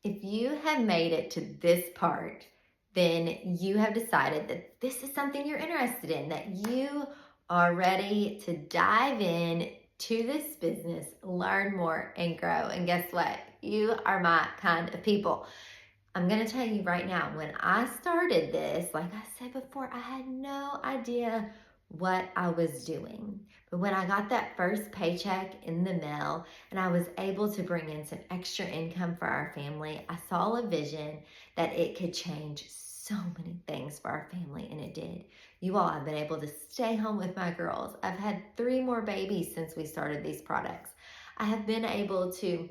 If you have made it to this part, then you have decided that this is something you're interested in, that you are ready to dive in to this business, learn more, and grow. And guess what? You are my kind of people. I'm going to tell you right now, when I started this, like I said before, I had no idea what I was doing. But when I got that first paycheck in the mail and I was able to bring in some extra income for our family, I saw a vision that it could change so many things for our family, and it did. You all have been able to stay home with my girls. I've had 3 more babies since we started these products. I have been able to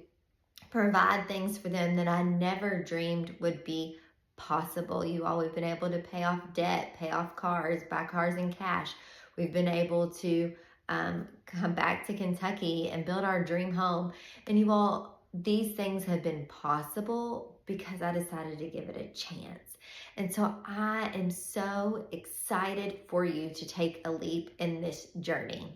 provide things for them that I never dreamed would be possible. You all, we've been able to pay off debt, pay off cars, buy cars in cash. We've been able to come back to Kentucky and build our dream home. And you all, these things have been possible because I decided to give it a chance. And so I am so excited for you to take a leap in this journey.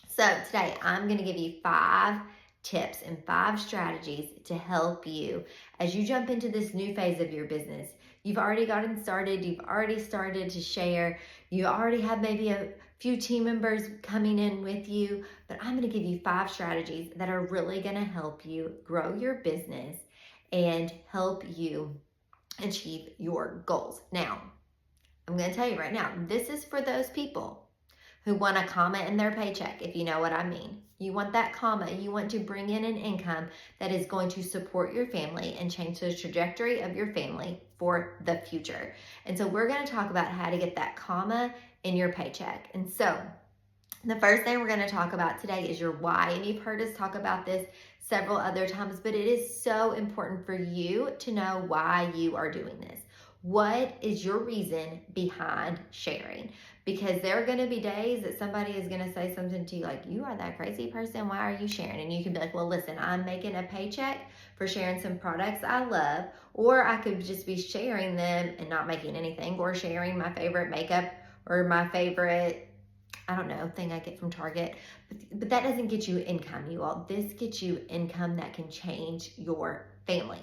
So today I'm going to give you 5 tips and 5 strategies to help you as you jump into this new phase of your business. You've already gotten started. You've already started to share. You already have maybe a few team members coming in with you, but I'm going to give you 5 strategies that are really going to help you grow your business and help you achieve your goals. Now, I'm going to tell you right now, this is for those people who want a comma in their paycheck, if you know what I mean. You want that comma. You want to bring in an income that is going to support your family and change the trajectory of your family for the future. And so we're going to talk about how to get that comma in your paycheck. And so the first thing we're going to talk about today is your why. And you've heard us talk about this several other times, but it is so important for you to know why you are doing this. What is your reason behind sharing? Because there are going to be days that somebody is going to say something to you like, you are that crazy person, why are you sharing? And you can be like, well, listen, I'm making a paycheck for sharing some products I love, or I could just be sharing them and not making anything, or sharing my favorite makeup or my favorite, I don't know, thing I get from Target. But that doesn't get you income, you all. This gets you income that can change your family.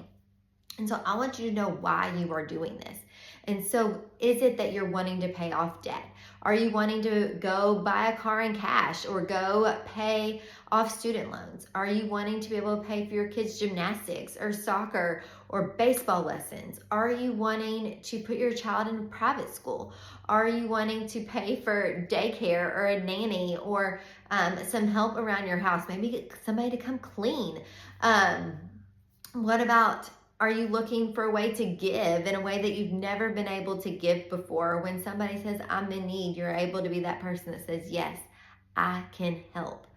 And so I want you to know why you are doing this. And so is it that you're wanting to pay off debt? Are you wanting to go buy a car in cash or go pay off student loans? Are you wanting to be able to pay for your kids' gymnastics or soccer or baseball lessons? Are you wanting to put your child in private school? Are you wanting to pay for daycare or a nanny or some help around your house? Maybe get somebody to come clean. What about, are you looking for a way to give in a way that you've never been able to give before? When somebody says, I'm in need, you're able to be that person that says, yes, I can help.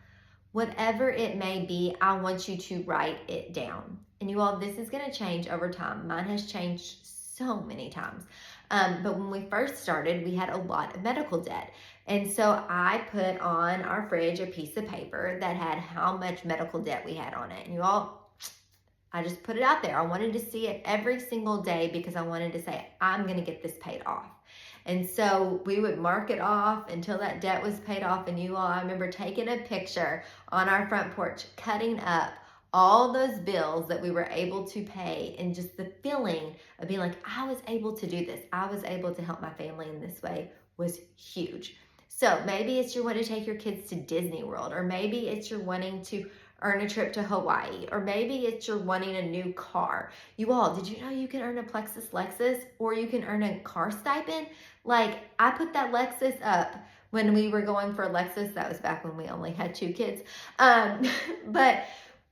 Whatever it may be, I want you to write it down. And you all, this is going to change over time. Mine has changed so many times. But when we first started, we had a lot of medical debt. And so I put on our fridge a piece of paper that had how much medical debt we had on it. And you all, I just put it out there. I wanted to see it every single day because I wanted to say, I'm going to get this paid off. And so we would mark it off until that debt was paid off. And you all, I remember taking a picture on our front porch, cutting up all those bills that we were able to pay, and just the feeling of being like, I was able to do this. I was able to help my family in this way was huge. So maybe it's you're wanting to take your kids to Disney World, or maybe it's you're wanting to earn a trip to Hawaii, or maybe it's you're wanting a new car. You all, did you know you can earn a Plexus Lexus, or you can earn a car stipend? Like, I put that Lexus up when we were going for a Lexus. That was back when we only had 2 kids. But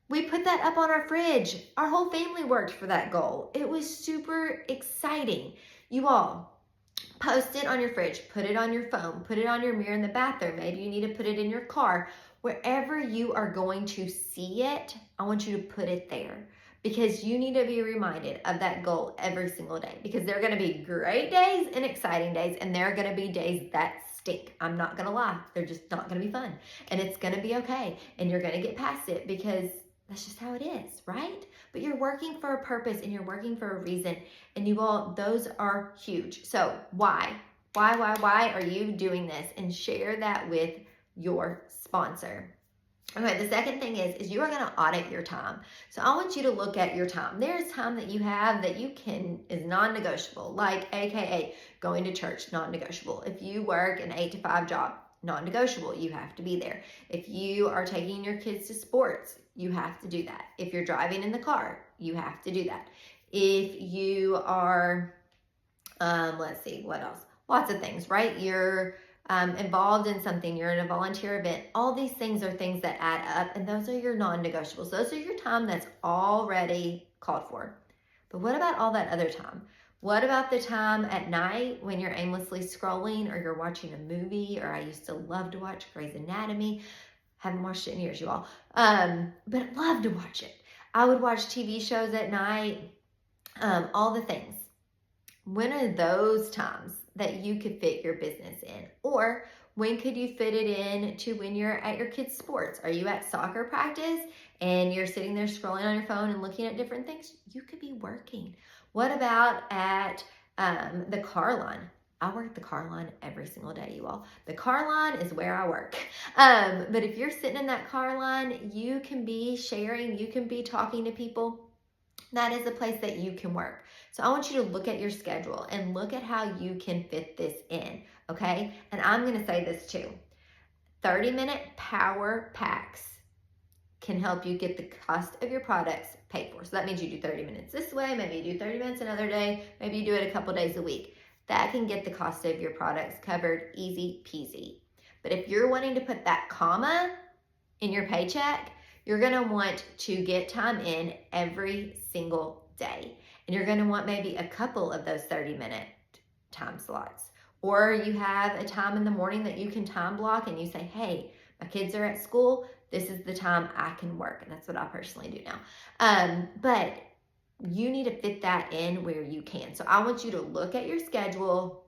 we put that up on our fridge. Our whole family worked for that goal. It was super exciting. You all, post it on your fridge, put it on your phone, put it on your mirror in the bathroom. Maybe you need to put it in your car. Wherever you are going to see it, I want you to put it there, because you need to be reminded of that goal every single day, because there are going to be great days and exciting days, and there are going to be days that stink. I'm not going to lie. They're just not going to be fun, and it's going to be okay, and you're going to get past it because that's just how it is, right? But you're working for a purpose and you're working for a reason, and you all, those are huge. So why are you doing this? And share that with your sponsor. Okay, the second thing is you are going to audit your time. So I want you to look at your time. There's time that you have that you can is non-negotiable, like AKA going to church, non-negotiable. If you work an 8 to 5 job, non-negotiable, you have to be there. If you are taking your kids to sports, you have to do that. If you're driving in the car, you have to do that. If you are, let's see, what else? Lots of things, right? You're involved in something, you're in a volunteer event. All these things are things that add up, and those are your non-negotiables. Those are your time that's already called for. But what about all that other time? What about the time at night when you're aimlessly scrolling, or you're watching a movie? Or I used to love to watch Grey's Anatomy. Haven't watched it in years, you all. But love to watch it. I would watch TV shows at night, all the things. When are those times that you could fit your business in? Or when could you fit it in to when you're at your kids' sports? Are you at soccer practice and you're sitting there scrolling on your phone and looking at different things? You could be working. What about at the car line? I work the car line every single day, you all. The car line is where I work. But if you're sitting in that car line, you can be sharing, you can be talking to people. That is a place that you can work. So I want you to look at your schedule and look at how you can fit this in, okay? And I'm going to say this too. 30-minute power packs can help you get the cost of your products paid for. So that means you do 30 minutes this way, maybe you do 30 minutes another day, maybe you do it a couple days a week. That can get the cost of your products covered easy peasy. But if you're wanting to put that comma in your paycheck, you're going to want to get time in every single day. And you're going to want maybe a couple of those 30-minute time slots. Or you have a time in the morning that you can time block and you say, hey, my kids are at school. This is the time I can work. And that's what I personally do now. But you need to fit that in where you can. So I want you to look at your schedule,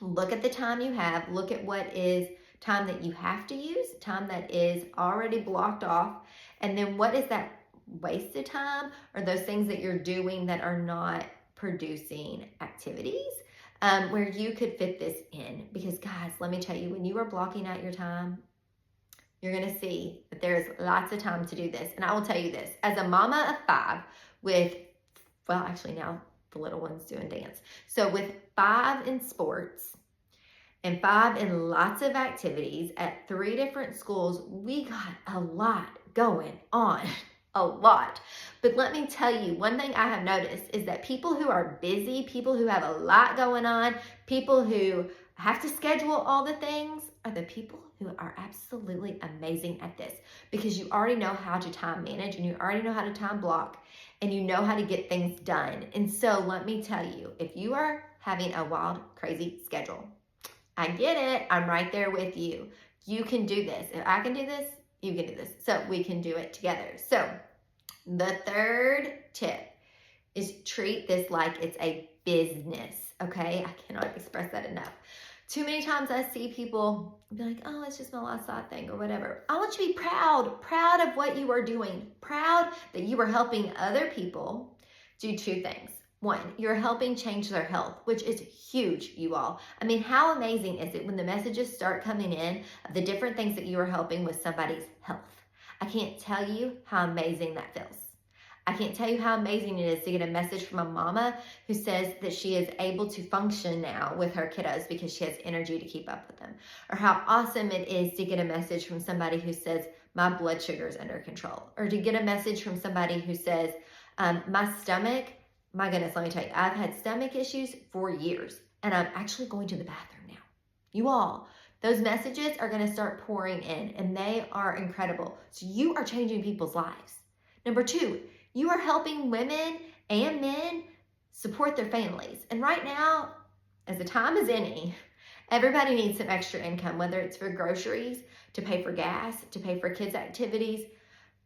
look at the time you have, look at what is time that you have to use, time that is already blocked off, and then what is that wasted time or those things that you're doing that are not producing activities where you could fit this in. Because guys, let me tell you, when you are blocking out your time, you're going to see that there's lots of time to do this. And I will tell you this, as a mama of 5 with, well, actually now the little one's doing dance. So with 5 in sports, and 5 in lots of activities at 3 different schools, we got a lot going on, a lot. But let me tell you, one thing I have noticed is that people who are busy, people who have a lot going on, people who have to schedule all the things are the people who are absolutely amazing at this, because you already know how to time manage and you already know how to time block and you know how to get things done. And so let me tell you, if you are having a wild, crazy schedule, I get it. I'm right there with you. You can do this. If I can do this, you can do this. So we can do it together. So the third tip is treat this like it's a business, okay? I cannot express that enough. Too many times I see people be like, oh, it's just my last side thing or whatever. I want you to be proud of what you are doing, proud that you are helping other people do 2 things. 1, you're helping change their health, which is huge, you all. I mean, how amazing is it when the messages start coming in of the different things that you are helping with somebody's health? I can't tell you how amazing that feels. I can't tell you how amazing it is to get a message from a mama who says that she is able to function now with her kiddos because she has energy to keep up with them. Or how awesome it is to get a message from somebody who says, my blood sugar is under control. Or to get a message from somebody who says, my stomach, my goodness, let me tell you, I've had stomach issues for years and I'm actually going to the bathroom now. You all, those messages are going to start pouring in and they are incredible. So you are changing people's lives. Number 2, you are helping women and men support their families. And right now, as the time as any, everybody needs some extra income, whether it's for groceries, to pay for gas, to pay for kids' activities.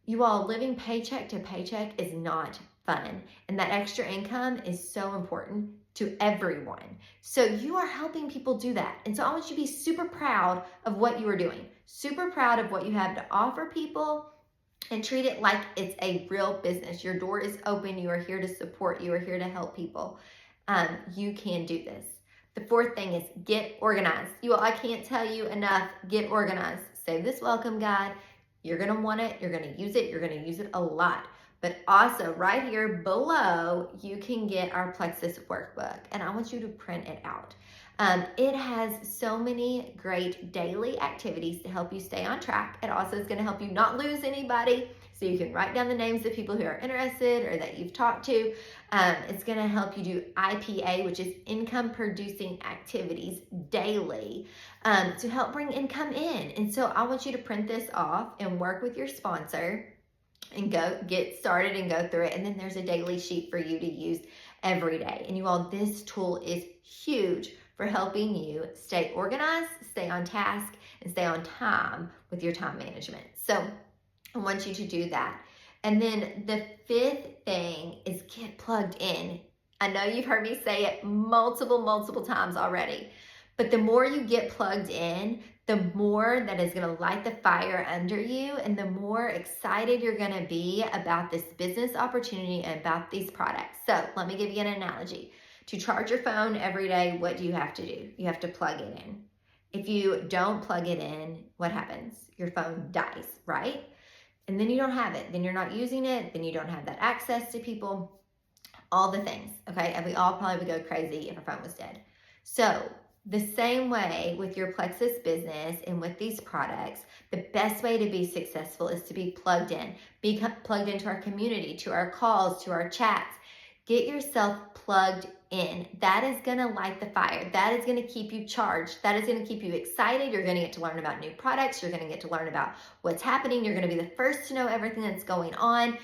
You all, living paycheck to paycheck is not fun. And that extra income is so important to everyone. So you are helping people do that. And so I want you to be super proud of what you are doing, super proud of what you have to offer people, and treat it like it's a real business. Your door is open. You are here to support. You are here to help people. You can do this. The 4th thing is get organized. You all, I can't tell you enough, get organized. Save this welcome guide. You're going to want it. You're going to use it. You're going to use it a lot. But also right here below, you can get our Plexus workbook, and I want you to print it out. It has so many great daily activities to help you stay on track. It also is going to help you not lose anybody. So you can write down the names of people who are interested or that you've talked to. It's going to help you do IPA, which is income producing activities daily, to help bring income in. And so I want you to print this off and work with your sponsor and go get started and go through it. And then there's a daily sheet for you to use every day. And you all, this tool is huge for helping you stay organized, stay on task, and stay on time with your time management. So I want you to do that. And then the fifth thing is get plugged in. I know you've heard me say it multiple times already, but the more you get plugged in, the more that is going to light the fire under you, and the more excited you're going to be about this business opportunity and about these products. So let me give you an analogy. To charge your phone every day, what do you have to do? You have to plug it in. If you don't plug it in, what happens? Your phone dies, right? And then you don't have it. Then you're not using it. Then you don't have that access to people, all the things, okay? And we all probably would go crazy if our phone was dead. So the same way with your Plexus business and with these products, the best way to be successful is to be plugged in. Be plugged into our community, to our calls, to our chats. Get yourself plugged in. That is going to light the fire. That is going to keep you charged. That is going to keep you excited. You're going to get to learn about new products. You're going to get to learn about what's happening. You're going to be the first to know everything that's going on.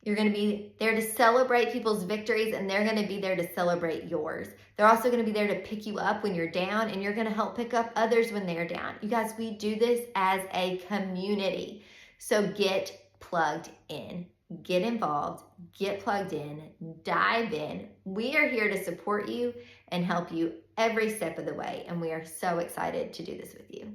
You're going to be there to celebrate people's victories, and they're going to be there to celebrate yours. They're also going to be there to pick you up when you're down, and you're going to help pick up others when they're down. You guys, we do this as a community. So get plugged in. Get involved, get plugged in, dive in. We are here to support you and help you every step of the way, and we are so excited to do this with you.